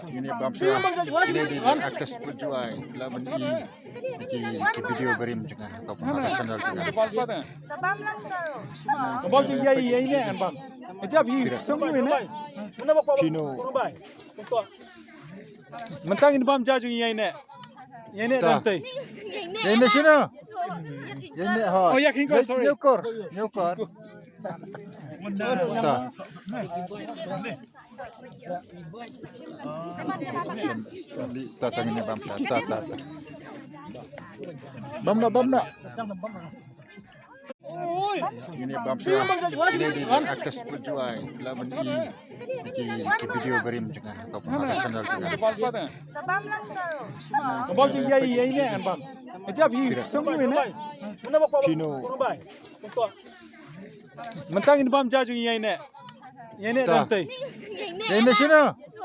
Ini bangsa ini di atas berjuai lawan di video berim juga kau pernah channel juga. Sabam lang daw. Bao nhiêu giây giây nè anh bảo. Cái chấp gì sống như nè. Pino Mình tăng in bom cha chung giây nè. Giây nè đang tây. ini sini. Ini ha. Oh ya king sorry. Nyukor. Ta. Tatang ini bangsa. Ta. Bamna. Ini bangsa ini di atas berjuai lawan di video berim juga kau pernah channel juga. Sabam lang daw. Bao nhiêu giây giây nè anh bảo. Cái chấp gì sống như nè. Pino Mình tăng in bom cha chung giây nè. Giây nè đang tây. ini sini.